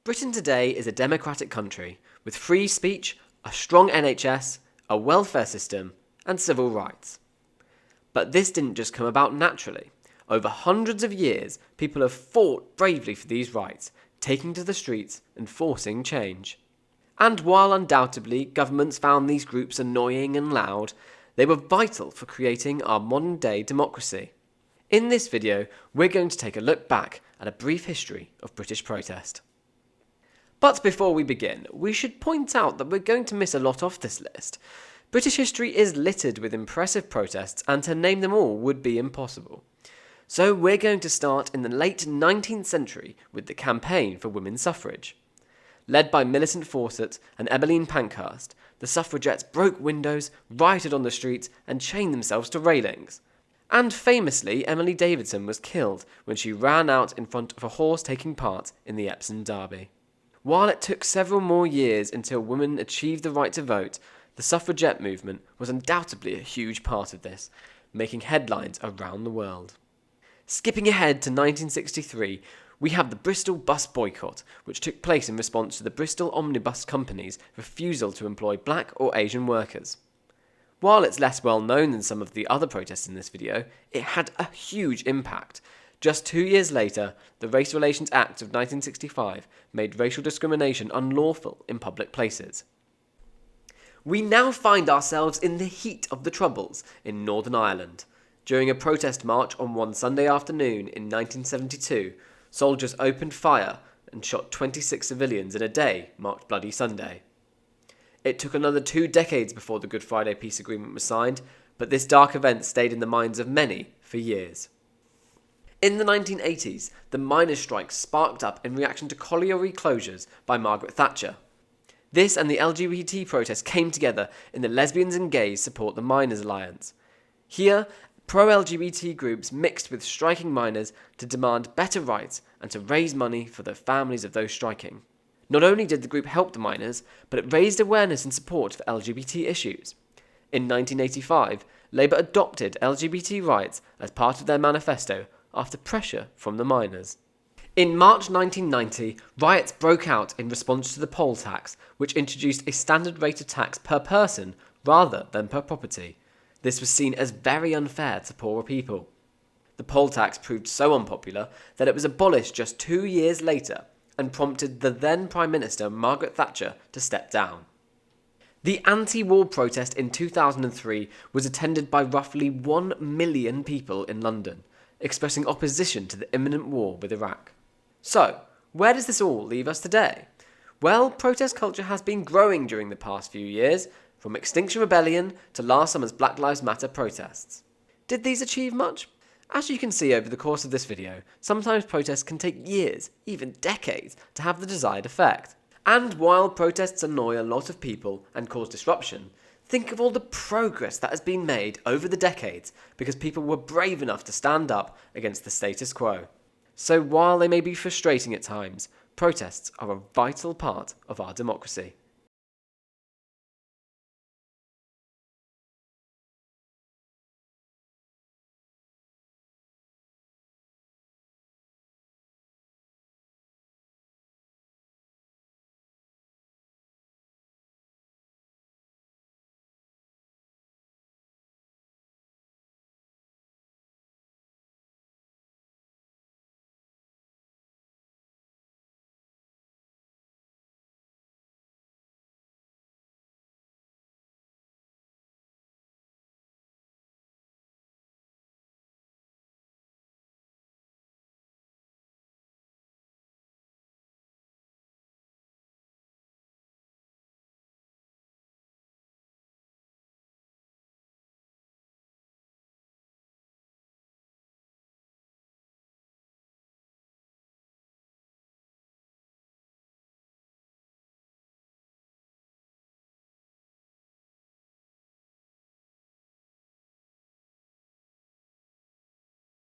Britain today is a democratic country with free speech, a strong NHS, a welfare system, and civil rights. But this didn't just come about naturally. Over hundreds of years, people have fought bravely for these rights, taking to the streets and forcing change. And while undoubtedly governments found these groups annoying and loud, they were vital for creating our modern-day democracy. In this video, we're going to take a look back at a brief history of British protest. But before we begin, we should point out that we're going to miss a lot off this list. British history is littered with impressive protests, and to name them all would be impossible. So we're going to start in the late 19th century with the campaign for women's suffrage. Led by Millicent Fawcett and Emmeline Pankhurst, the suffragettes broke windows, rioted on the streets, and chained themselves to railings. And famously, Emily Davidson was killed when she ran out in front of a horse taking part in the Epsom Derby. While it took several more years until women achieved the right to vote, the suffragette movement was undoubtedly a huge part of this, making headlines around the world. Skipping ahead to 1963, we have the Bristol bus boycott, which took place in response to the Bristol Omnibus Company's refusal to employ black or Asian workers. While it's less well known than some of the other protests in this video, it had a huge impact. Just 2 years later, the Race Relations Act of 1965 made racial discrimination unlawful in public places. We now find ourselves in the heat of the Troubles in Northern Ireland. During a protest march on one Sunday afternoon in 1972, soldiers opened fire and shot 26 civilians in a day marked Bloody Sunday. It took another 2 decades before the Good Friday Peace Agreement was signed, but this dark event stayed in the minds of many for years. In the 1980s, the miners' strike sparked up in reaction to colliery closures by Margaret Thatcher. This and the LGBT protests came together in the Lesbians and Gays Support the Miners Alliance. Here, pro-LGBT groups mixed with striking miners to demand better rights and to raise money for the families of those striking. Not only did the group help the miners, but it raised awareness and support for LGBT issues. In 1985, Labour adopted LGBT rights as part of their manifesto after pressure from the miners. In March 1990, riots broke out in response to the poll tax, which introduced a standard rate of tax per person rather than per property. This was seen as very unfair to poorer people. The poll tax proved so unpopular that it was abolished just 2 years later and prompted the then Prime Minister Margaret Thatcher to step down. The anti-war protest in 2003 was attended by roughly 1 million people in London, expressing opposition to the imminent war with Iraq. So, where does this all leave us today? Well, protest culture has been growing during the past few years, from Extinction Rebellion to last summer's Black Lives Matter protests. Did these achieve much? As you can see over the course of this video, sometimes protests can take years, even decades, to have the desired effect. And while protests annoy a lot of people and cause disruption, think of all the progress that has been made over the decades because people were brave enough to stand up against the status quo. So while they may be frustrating at times, protests are a vital part of our democracy.